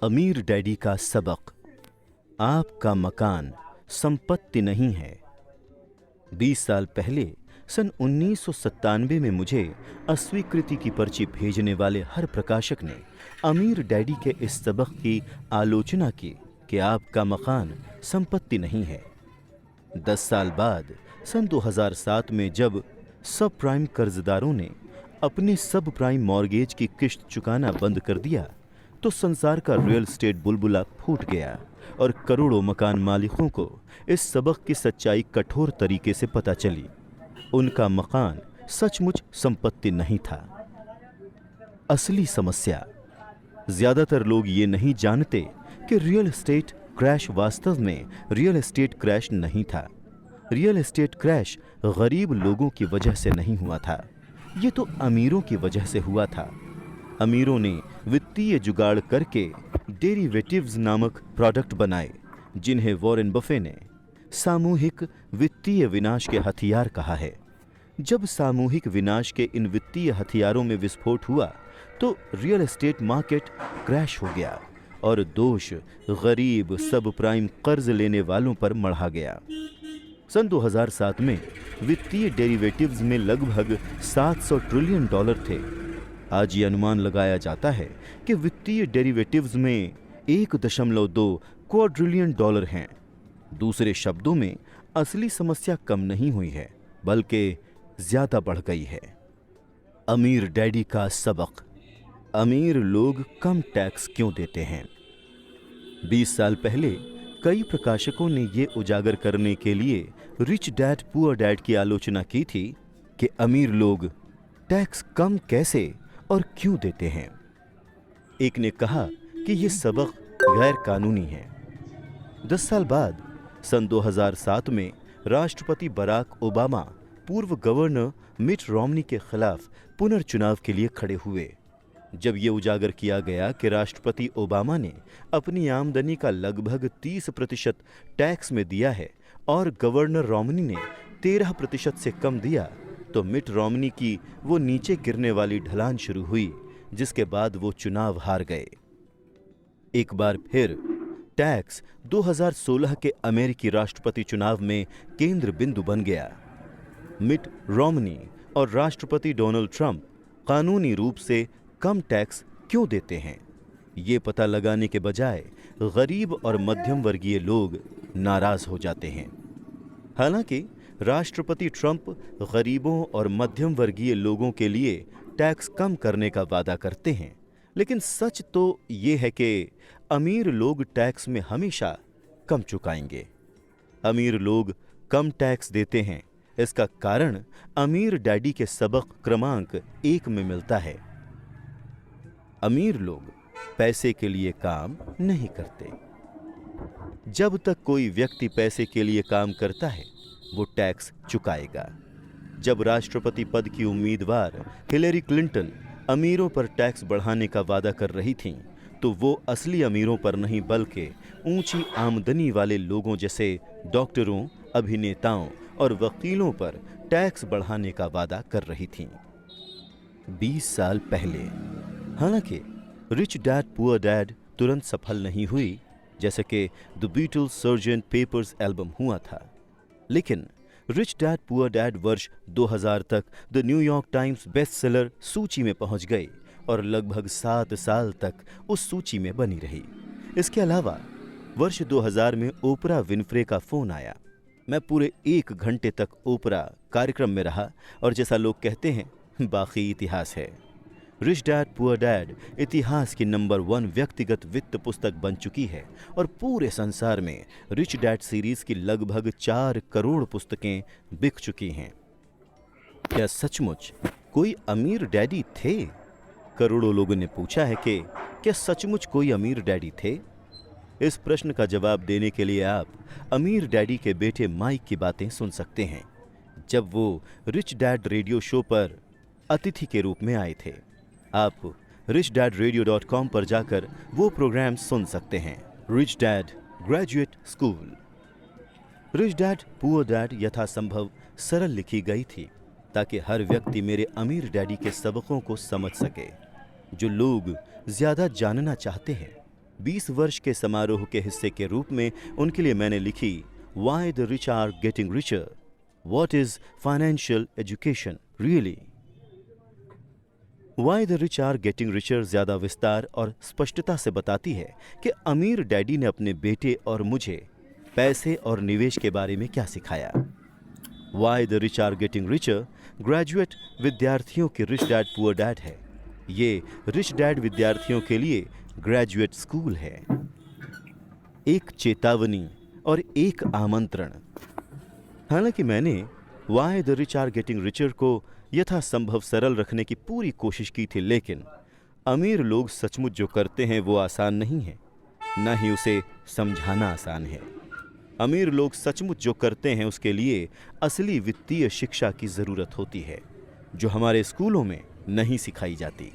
अमीर डैडी का सबक। आपका मकान संपत्ति नहीं है। 20 साल पहले सन 1997 में मुझे अस्वीकृति की पर्ची भेजने वाले हर प्रकाशक ने अमीर डैडी के इस सबक की आलोचना की कि आपका मकान संपत्ति नहीं है। 10 साल बाद सन 2007 में जब सब प्राइम कर्जदारों ने अपने सब प्राइम मॉर्गेज की किश्त चुकाना बंद कर दिया तो संसार का रियल एस्टेट बुलबुला फूट गया और करोड़ों मकान मालिकों को इस सबक की सच्चाई कठोर तरीके से पता चली। उनका मकान सचमुच संपत्ति नहीं था। असली समस्या, ज्यादातर लोग ये नहीं जानते कि रियल एस्टेट क्रैश वास्तव में रियल एस्टेट क्रैश नहीं था। रियल एस्टेट क्रैश गरीब लोगों की वजह से नहीं हुआ था, ये तो अमीरों की वजह से हुआ था। अमीरों ने वित्तीय जुगाड़ करके डेरिवेटिव्स नामक प्रोडक्ट बनाए जिन्हें वॉरेन बफे ने सामूहिक वित्तीय विनाश के हथियार कहा है। जब सामूहिक विनाश के इन वित्तीय हथियारों में विस्फोट हुआ तो रियल एस्टेट मार्केट क्रैश हो गया और दोष गरीब सब प्राइम कर्ज लेने वालों पर मढ़ा गया। सन 2007 में वित्तीय डेरिवेटिव्स में लगभग $700 ट्रिलियन थे। आज ये अनुमान लगाया जाता है कि वित्तीय डेरिवेटिव्स में 1.2 क्वाड्रिलियन हैं। दूसरे शब्दों में असली समस्या कम नहीं हुई है बल्कि ज्यादा बढ़ गई है। अमीर डैडी का सबक। अमीर लोग कम टैक्स क्यों देते हैं? 20 साल पहले कई प्रकाशकों ने यह उजागर करने के लिए रिच डैड पुअर डैड की आलोचना की थी कि अमीर लोग टैक्स कम कैसे और क्यों देते हैं। एक ने कहा कि यह सबक गैर कानूनी है। 10 साल बाद सन 2007 में राष्ट्रपति बराक ओबामा पूर्व गवर्नर मिट रोमनी के खिलाफ पुनर्चुनाव के लिए खड़े हुए। जब यह उजागर किया गया कि राष्ट्रपति ओबामा ने अपनी आमदनी का लगभग 30% टैक्स में दिया है और गवर्नर रोमनी ने 13% से कम दिया, तो मिट रोमनी की वो नीचे गिरने वाली ढलान शुरू हुई जिसके बाद वो चुनाव हार गए। एक बार फिर टैक्स 2016 के अमेरिकी राष्ट्रपति चुनाव में केंद्र बिंदु बन गया। मिट रोमनी और राष्ट्रपति डोनाल्ड ट्रंप कानूनी रूप से कम टैक्स क्यों देते हैं, ये पता लगाने के बजाय गरीब और मध्यम वर्गीय लोग नाराज हो जाते हैं। हालांकि राष्ट्रपति ट्रंप गरीबों और मध्यम वर्गीय लोगों के लिए टैक्स कम करने का वादा करते हैं, लेकिन सच तो ये है कि अमीर लोग टैक्स में हमेशा कम चुकाएंगे। अमीर लोग कम टैक्स देते हैं, इसका कारण अमीर डैडी के सबक क्रमांक 1 में मिलता है। अमीर लोग पैसे के लिए काम नहीं करते। जब तक कोई व्यक्ति पैसे के लिए काम करता है वो टैक्स चुकाएगा। जब राष्ट्रपति पद की उम्मीदवार हिलेरी क्लिंटन अमीरों पर टैक्स बढ़ाने का वादा कर रही थीं, तो वो असली अमीरों पर नहीं बल्कि ऊंची आमदनी वाले लोगों जैसे डॉक्टरों, अभिनेताओं और वकीलों पर टैक्स बढ़ाने का वादा कर रही थीं। 20 साल पहले हालांकि रिच डैड पुअर डैड तुरंत सफल नहीं हुई जैसे कि the Beatles Sergeant Pepper's album हुआ था, लेकिन रिच डैड पुअर डैड वर्ष 2000 तक the New York times best seller सूची में पहुंच गई और लगभग 7 साल तक उस सूची में बनी रही। इसके अलावा वर्ष 2000 में ओपरा विनफ्रे का फोन आया। मैं पूरे 1 घंटे तक ओपरा कार्यक्रम में रहा और जैसा लोग कहते हैं बाकी इतिहास है। रिच डैड पुअर डैड इतिहास की नंबर 1 व्यक्तिगत वित्त पुस्तक बन चुकी है और पूरे संसार में रिच डैड सीरीज की लगभग 4 करोड़ पुस्तकें बिक चुकी हैं। क्या सचमुच कोई अमीर डैडी थे? करोड़ों लोगों ने पूछा है कि क्या सचमुच कोई अमीर डैडी थे? इस प्रश्न का जवाब देने के लिए आप अमीर डैडी के बेटे माइक की बातें सुन सकते हैं जब वो रिच डैड रेडियो शो पर अतिथि के रूप में आए थे। आप richdadradio.com पर जाकर वो प्रोग्राम सुन सकते हैं। Rich dad graduate school. Rich dad poor dad यथासंभव सरल लिखी गई थी ताकि हर व्यक्ति मेरे अमीर डैडी के सबकों को समझ सके जो लोग ज्यादा जानना चाहते हैं। 20 वर्ष के समारोह के हिस्से के रूप में उनके लिए मैंने लिखी why the rich are getting richer, what is financial education really. Why the rich are getting richer ज्यादा विस्तार और स्पष्टता से बताती है कि अमीर डैडी ने अपने बेटे और मुझे पैसे और निवेश के बारे में क्या सिखाया। Why the rich are getting richer graduate विद्यार्थियों के रिच डैड पुअर डैड है। ये रिच डैड विद्यार्थियों के लिए ग्रेजुएट स्कूल है। एक चेतावनी और एक आमंत्रण। हालांकि मैंने why the rich are getting richer को यथासंभव सरल रखने की पूरी कोशिश की थी, लेकिन अमीर लोग सचमुच जो करते हैं वो आसान नहीं है, न ही उसे समझाना आसान है। अमीर लोग सचमुच जो करते हैं उसके लिए असली वित्तीय शिक्षा की जरूरत होती है, जो हमारे स्कूलों में नहीं सिखाई जाती।